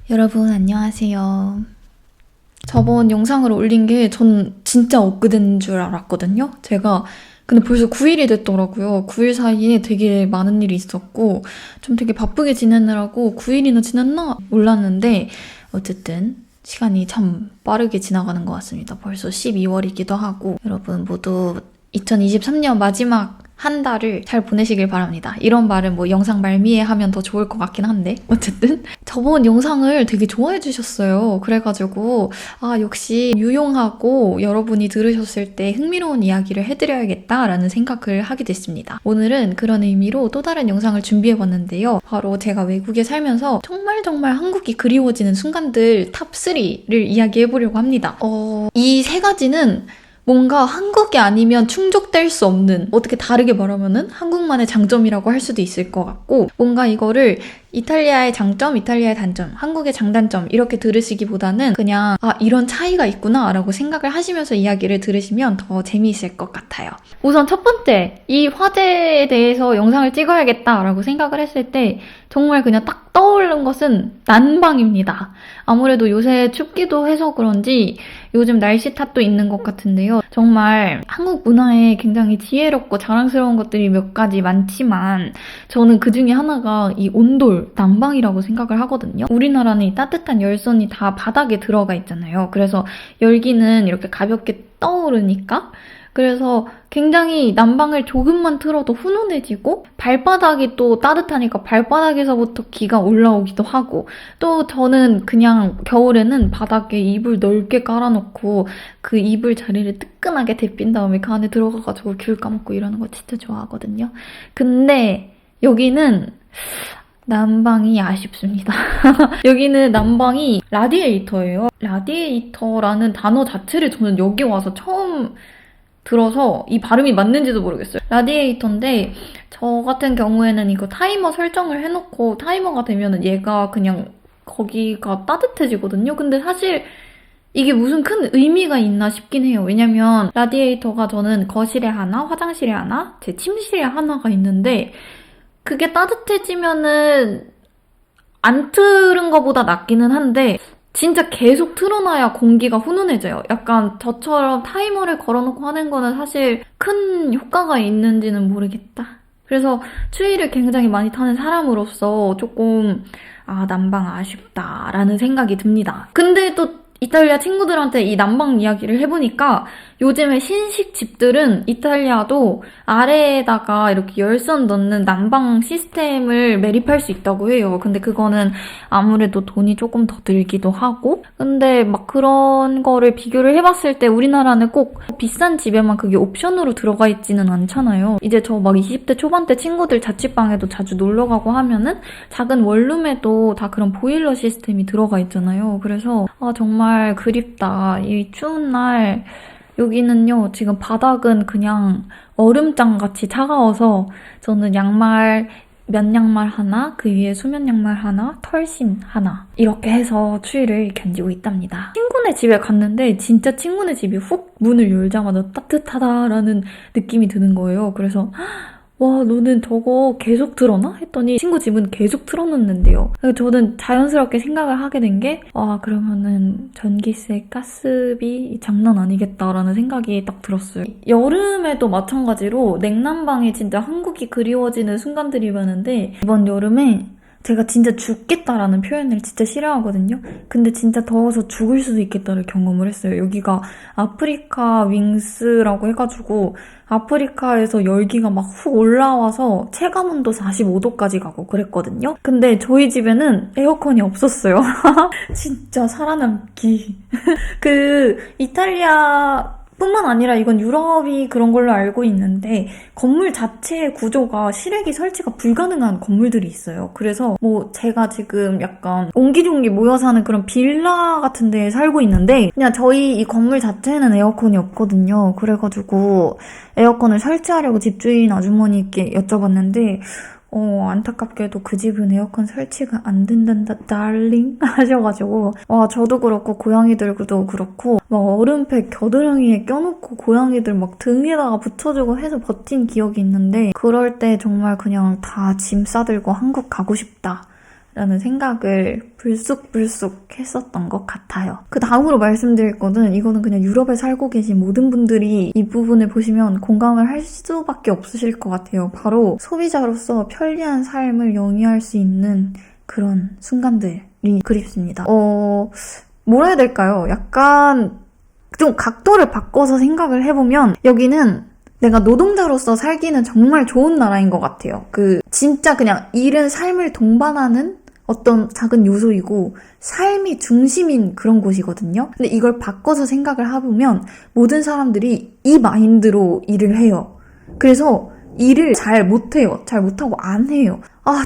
여러분 안녕하세요. 저번 영상을 올린 게 전 진짜 엊그제인 줄 알았거든요. 제가 근데 벌써 9일이 됐더라고요. 9일 사이에 되게 많은 일이 있었고 좀 되게 바쁘게 지내느라고 9일이나 지났나 몰랐는데 어쨌든 시간이 참 빠르게 지나가는 것 같습니다. 벌써 12월이기도 하고 여러분 모두 2023년 마지막 한 달을 잘 보내시길 바랍니다. 이런 말은 뭐 영상 말미에 하면 더 좋을 것 같긴 한데 어쨌든 저번 영상을 되게 좋아해 주셨어요. 그래가지고 역시 유용하고 여러분이 들으셨을 때 흥미로운 이야기를 해드려야겠다라는 생각을 하게 됐습니다. 오늘은 그런 의미로 또 다른 영상을 준비해봤는데요. 바로 제가 외국에 살면서 정말 한국이 그리워지는 순간들 탑3를 이야기해보려고 합니다. 이 세 가지는 뭔가 한국이 아니면 충족될 수 없는, 어떻게 다르게 말하면은 한국만의 장점이라고 할 수도 있을 것 같고, 뭔가 이거를 이탈리아의 장점, 이탈리아의 단점, 한국의 장단점 이렇게 들으시기보다는 그냥 이런 차이가 있구나 라고 생각을 하시면서 이야기를 들으시면 더 재미있을 것 같아요. 우선 첫 번째, 이 화제에 대해서 영상을 찍어야겠다 라고 생각을 했을 때 정말 그냥 딱 떠오르는 것은 난방입니다. 아무래도 요새 춥기도 해서 그런지 요즘 날씨 탓도 있는 것 같은데요. 정말 한국 문화에 굉장히 지혜롭고 자랑스러운 것들이 몇 가지 많지만 저는 그 중에 하나가 이 온돌, 난방이라고 생각을 하거든요. 우리나라는 이 따뜻한 열선이 다 바닥에 들어가 있잖아요. 그래서 열기는 이렇게 가볍게 떠오르니까 그래서 굉장히 난방을 조금만 틀어도 훈훈해지고 발바닥이 또 따뜻하니까 발바닥에서부터 기가 올라오기도 하고 또 저는 그냥 겨울에는 바닥에 이불 넓게 깔아놓고 그 이불 자리를 뜨끈하게 데핀 다음에 그 안에 들어가가지고 귤 까먹고 이러는 거 진짜 좋아하거든요. 근데 여기는 난방이 아쉽습니다. 여기는 난방이 라디에이터예요. 라디에이터라는 단어 자체를 저는 여기 와서 처음 들어서 이 발음이 맞는지도 모르겠어요. 라디에이터인데 저 같은 경우에는 이거 타이머 설정을 해놓고 타이머가 되면은 얘가 그냥 거기가 따뜻해지거든요. 근데 사실 이게 무슨 큰 의미가 있나 싶긴 해요. 왜냐면 라디에이터가 저는 거실에 하나, 화장실에 하나, 제 침실에 하나가 있는데 그게 따뜻해지면은 안 틀은 것보다 낫기는 한데 진짜 계속 틀어놔야 공기가 훈훈해져요. 약간 저처럼 타이머를 걸어놓고 하는 거는 사실 큰 효과가 있는지는 모르겠다. 그래서 추위를 굉장히 많이 타는 사람으로서 조금 난방 아쉽다라는 생각이 듭니다. 근데 또 이탈리아 친구들한테 이 난방 이야기를 해보니까 요즘에 신식 집들은 이탈리아도 아래에다가 이렇게 열선 넣는 난방 시스템을 매립할 수 있다고 해요. 근데 그거는 아무래도 돈이 조금 더 들기도 하고 근데 막 그런 거를 비교를 해봤을 때 우리나라는 꼭 비싼 집에만 그게 옵션으로 들어가 있지는 않잖아요. 이제 저 막 20대 초반 때 친구들 자취방에도 자주 놀러가고 하면은 작은 원룸에도 다 그런 보일러 시스템이 들어가 있잖아요. 그래서 정말 그립다. 이 추운 날 여기는요, 지금 바닥은 그냥 얼음장같이 차가워서 저는 면 양말 하나, 그 위에 수면 양말 하나, 털신 하나 이렇게 해서 추위를 견디고 있답니다. 친구네 집에 갔는데 진짜 친구네 집이 훅 문을 열자마자 따뜻하다라는 느낌이 드는 거예요. 그래서 와, 너는 저거 계속 틀어놔? 했더니 친구 집은 계속 틀어놓는데요. 저는 자연스럽게 생각을 하게 된 게 그러면은 전기세, 가스비 장난 아니겠다라는 생각이 딱 들었어요. 여름에도 마찬가지로 냉난방이 진짜 한국이 그리워지는 순간들이 많은데 이번 여름에 제가 진짜 죽겠다라는 표현을 진짜 싫어하거든요. 근데 진짜 더워서 죽을 수도 있겠다를 경험을 했어요. 여기가 아프리카 윙스라고 해가지고 아프리카에서 열기가 막 훅 올라와서 체감온도 45도까지 가고 그랬거든요. 근데 저희 집에는 에어컨이 없었어요. 진짜 살아남기. 이탈리아 뿐만 아니라 이건 유럽이 그런 걸로 알고 있는데 건물 자체의 구조가 실외기 설치가 불가능한 건물들이 있어요. 그래서 제가 지금 약간 옹기종기 모여 사는 그런 빌라 같은 데에 살고 있는데 그냥 저희 이 건물 자체에는 에어컨이 없거든요. 그래가지고 에어컨을 설치하려고 집주인 아주머니께 여쭤봤는데 안타깝게도 그 집은 에어컨 설치가 안 된단다, 달링 하셔가지고 저도 그렇고 고양이들도 그렇고 막 얼음팩 겨드랑이에 껴놓고 고양이들 막 등에다가 붙여주고 해서 버틴 기억이 있는데 그럴 때 정말 그냥 다 짐 싸들고 한국 가고 싶다 라는 생각을 불쑥불쑥 했었던 것 같아요. 그 다음으로 말씀드릴 거는 이거는 그냥 유럽에 살고 계신 모든 분들이 이 부분을 보시면 공감을 할 수밖에 없으실 것 같아요. 바로 소비자로서 편리한 삶을 영위할 수 있는 그런 순간들이 그립습니다. 뭐라 해야 될까요? 약간 좀 각도를 바꿔서 생각을 해보면 여기는 내가 노동자로서 살기는 정말 좋은 나라인 것 같아요. 진짜 그냥 일은 삶을 동반하는 어떤 작은 요소이고 삶이 중심인 그런 곳이거든요. 근데 이걸 바꿔서 생각을 해보면 모든 사람들이 이 마인드로 일을 해요. 그래서 일을 잘 못해요. 잘 못하고 안 해요.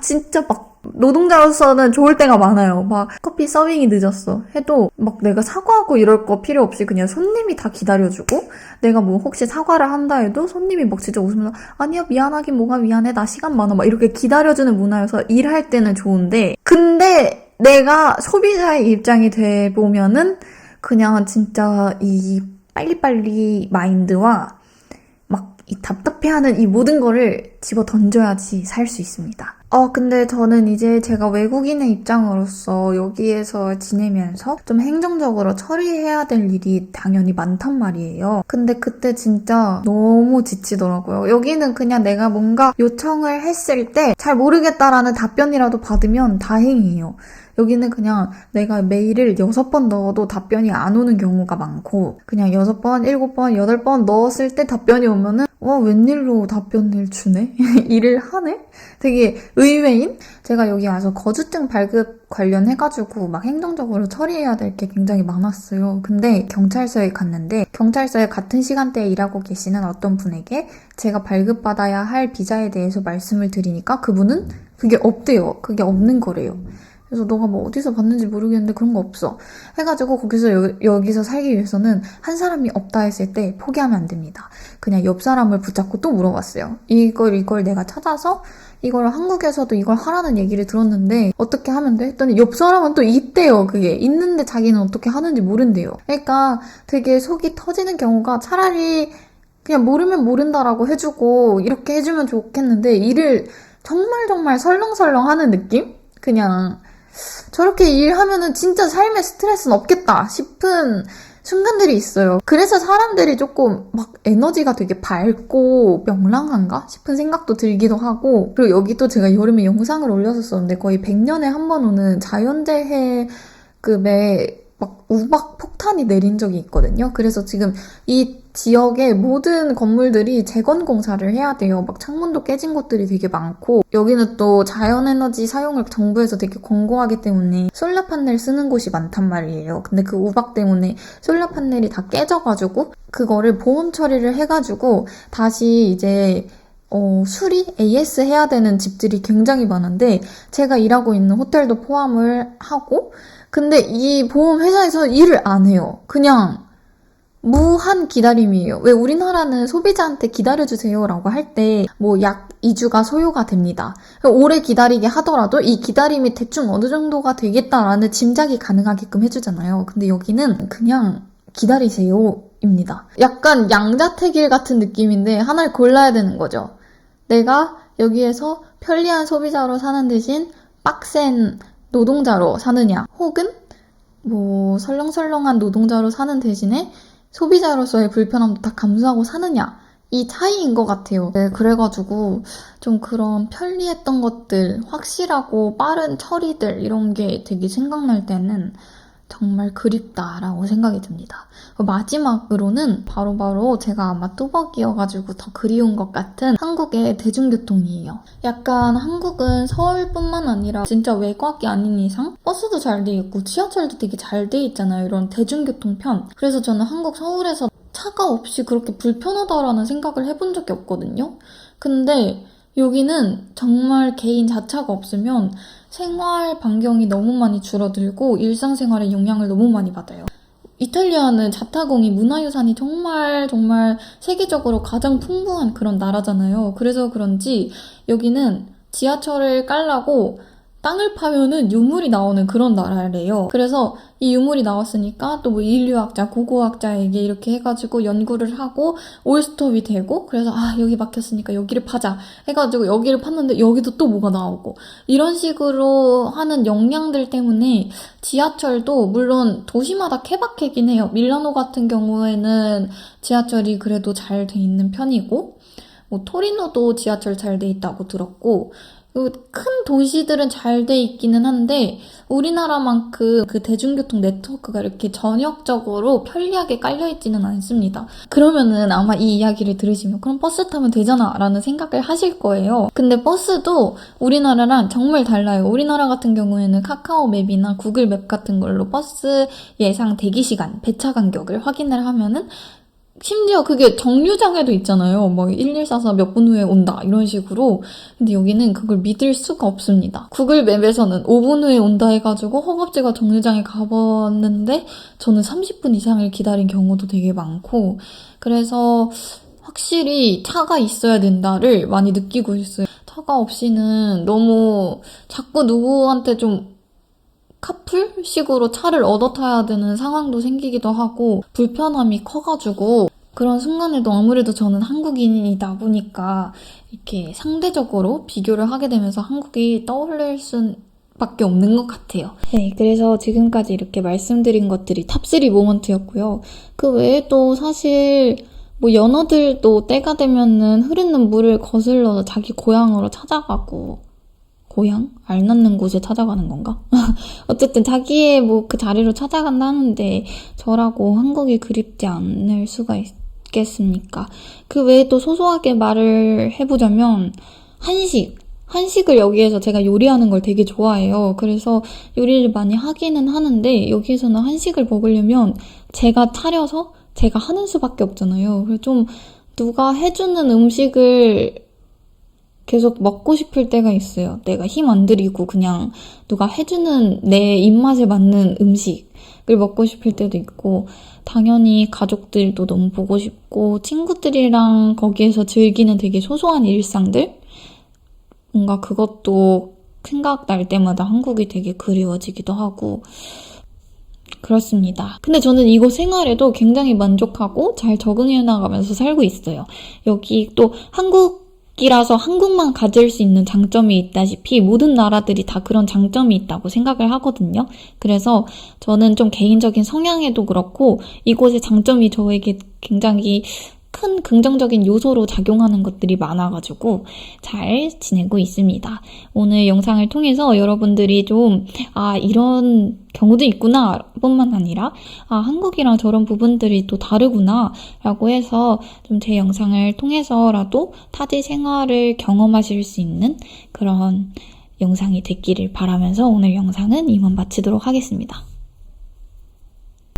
진짜 막 노동자로서는 좋을 때가 많아요. 막 커피 서빙이 늦었어 해도 막 내가 사과하고 이럴 거 필요 없이 그냥 손님이 다 기다려주고 내가 뭐 혹시 사과를 한다 해도 손님이 막 진짜 웃으면서 아니야 미안하긴 뭐가 미안해 나 시간 많아 막 이렇게 기다려주는 문화여서 일할 때는 좋은데 근데 내가 소비자의 입장이 돼 보면은 그냥 진짜 이 빨리빨리 마인드와 막 이 답답해하는 이 모든 거를 집어 던져야지 살 수 있습니다. 근데 저는 이제 제가 외국인의 입장으로서 여기에서 지내면서 좀 행정적으로 처리해야 될 일이 당연히 많단 말이에요. 근데 그때 진짜 너무 지치더라고요. 여기는 그냥 내가 뭔가 요청을 했을 때 잘 모르겠다라는 답변이라도 받으면 다행이에요. 여기는 그냥 내가 메일을 6번 넣어도 답변이 안 오는 경우가 많고 그냥 6번, 7번, 8번 넣었을 때 답변이 오면은 웬일로 답변을 주네? 일을 하네? 되게 의외인? 제가 여기 와서 거주증 발급 관련해가지고 막 행정적으로 처리해야 될 게 굉장히 많았어요. 근데 경찰서에 갔는데 경찰서에 같은 시간대에 일하고 계시는 어떤 분에게 제가 발급받아야 할 비자에 대해서 말씀을 드리니까 그분은 그게 없대요. 그게 없는 거래요. 그래서 너가 뭐 어디서 봤는지 모르겠는데 그런 거 없어. 해가지고 거기서 여기서 살기 위해서는 한 사람이 없다 했을 때 포기하면 안 됩니다. 그냥 옆 사람을 붙잡고 또 물어봤어요. 이걸 내가 찾아서 이걸 한국에서도 이걸 하라는 얘기를 들었는데 어떻게 하면 돼? 했더니 옆 사람은 또 있대요. 그게 있는데 자기는 어떻게 하는지 모른대요. 그러니까 되게 속이 터지는 경우가 차라리 그냥 모르면 모른다라고 해주고 이렇게 해주면 좋겠는데 일을 정말 설렁설렁 하는 느낌? 그냥 저렇게 일하면은 진짜 삶의 스트레스는 없겠다 싶은 순간들이 있어요. 그래서 사람들이 조금 막 에너지가 되게 밝고 명랑한가 싶은 생각도 들기도 하고 그리고 여기도 제가 여름에 영상을 올렸었는데 거의 100년에 한 번 오는 자연재해급의 막 우박 폭탄이 내린 적이 있거든요. 그래서 지금 이 지역의 모든 건물들이 재건 공사를 해야 돼요. 막 창문도 깨진 곳들이 되게 많고 여기는 또 자연에너지 사용을 정부에서 되게 권고하기 때문에 솔라 판넬 쓰는 곳이 많단 말이에요. 근데 그 우박 때문에 솔라 판넬이 다 깨져가지고 그거를 보온 처리를 해가지고 다시 이제 수리, AS 해야 되는 집들이 굉장히 많은데 제가 일하고 있는 호텔도 포함을 하고 근데 이 보험 회사에서 일을 안 해요. 그냥 무한 기다림이에요. 왜 우리나라는 소비자한테 기다려주세요라고 할 때 뭐 약 2주가 소요가 됩니다. 오래 기다리게 하더라도 이 기다림이 대충 어느 정도가 되겠다라는 짐작이 가능하게끔 해주잖아요. 근데 여기는 그냥 기다리세요입니다. 약간 양자택일 같은 느낌인데 하나를 골라야 되는 거죠. 내가 여기에서 편리한 소비자로 사는 대신 빡센 노동자로 사느냐 혹은 뭐 설렁설렁한 노동자로 사는 대신에 소비자로서의 불편함도 다 감수하고 사느냐 이 차이인 것 같아요. 네, 그래가지고 좀 그런 편리했던 것들 확실하고 빠른 처리들 이런 게 되게 생각날 때는 정말 그립다라고 생각이 듭니다. 마지막으로는 바로 제가 아마 뚜벅이여가지고 더 그리운 것 같은 한국의 대중교통이에요. 약간 한국은 서울뿐만 아니라 진짜 외곽이 아닌 이상 버스도 잘 돼 있고 지하철도 되게 잘 돼 있잖아요. 이런 대중교통편. 그래서 저는 한국 서울에서 차가 없이 그렇게 불편하다라는 생각을 해본 적이 없거든요. 근데 여기는 정말 개인 자차가 없으면 생활 반경이 너무 많이 줄어들고 일상생활에 영향을 너무 많이 받아요. 이탈리아는 자타공이 문화유산이 정말 세계적으로 가장 풍부한 그런 나라잖아요. 그래서 그런지 여기는 지하철을 깔라고 땅을 파면은 유물이 나오는 그런 나라래요. 그래서 이 유물이 나왔으니까 또 뭐 인류학자, 고고학자에게 이렇게 해가지고 연구를 하고 올스톱이 되고, 그래서 여기 막혔으니까 여기를 파자 해가지고 여기를 팠는데 여기도 또 뭐가 나오고, 이런 식으로 하는 역량들 때문에 지하철도 물론 도시마다 케바케긴 해요. 밀라노 같은 경우에는 지하철이 그래도 잘 돼 있는 편이고, 뭐 토리노도 지하철 잘 돼 있다고 들었고, 큰 도시들은 잘 돼 있기는 한데 우리나라만큼 그 대중교통 네트워크가 이렇게 전역적으로 편리하게 깔려있지는 않습니다. 그러면은 아마 이 이야기를 들으시면 그럼 버스 타면 되잖아 라는 생각을 하실 거예요. 근데 버스도 우리나라랑 정말 달라요. 우리나라 같은 경우에는 카카오맵이나 구글맵 같은 걸로 버스 예상 대기시간, 배차 간격을 확인을 하면은 심지어 그게 정류장에도 있잖아요. 뭐 1144 몇 분 후에 온다 이런 식으로. 근데 여기는 그걸 믿을 수가 없습니다. 구글 맵에서는 5분 후에 온다 해가지고 허겁지겁 정류장에 가봤는데 저는 30분 이상을 기다린 경우도 되게 많고, 그래서 확실히 차가 있어야 된다를 많이 느끼고 있어요. 차가 없이는 너무 자꾸 누구한테 좀 카풀식으로 차를 얻어 타야 되는 상황도 생기기도 하고 불편함이 커가지고, 그런 순간에도 아무래도 저는 한국인이다 보니까 이렇게 상대적으로 비교를 하게 되면서 한국이 떠올릴 수밖에 없는 것 같아요. 네, 그래서 지금까지 이렇게 말씀드린 것들이 탑3 모먼트였고요. 그 외에 또 사실 뭐 연어들도 때가 되면은 흐르는 물을 거슬러 자기 고향으로 찾아가고, 고향? 알 낳는 곳에 찾아가는 건가? 어쨌든 자기의 뭐 그 자리로 찾아간다는데 저라고 한국이 그립지 않을 수가 있겠습니까? 그 외에 또 소소하게 말을 해보자면 한식을 여기에서 제가 요리하는 걸 되게 좋아해요. 그래서 요리를 많이 하기는 하는데 여기에서는 한식을 먹으려면 제가 차려서 제가 하는 수밖에 없잖아요. 그래서 좀 누가 해주는 음식을 계속 먹고 싶을 때가 있어요. 내가 힘 안 들이고 그냥 누가 해주는 내 입맛에 맞는 음식을 먹고 싶을 때도 있고, 당연히 가족들도 너무 보고 싶고, 친구들이랑 거기에서 즐기는 되게 소소한 일상들? 뭔가 그것도 생각날 때마다 한국이 되게 그리워지기도 하고, 그렇습니다. 근데 저는 이곳 생활에도 굉장히 만족하고 잘 적응해 나가면서 살고 있어요. 여기 또 한국이라서 한국만 가질 수 있는 장점이 있다시피 모든 나라들이 다 그런 장점이 있다고 생각을 하거든요. 그래서 저는 좀 개인적인 성향에도 그렇고 이곳의 장점이 저에게 굉장히 큰 긍정적인 요소로 작용하는 것들이 많아가지고 잘 지내고 있습니다. 오늘 영상을 통해서 여러분들이 좀 이런 경우도 있구나 뿐만 아니라 한국이랑 저런 부분들이 또 다르구나 라고 해서 좀 제 영상을 통해서라도 타지 생활을 경험하실 수 있는 그런 영상이 됐기를 바라면서 오늘 영상은 이만 마치도록 하겠습니다.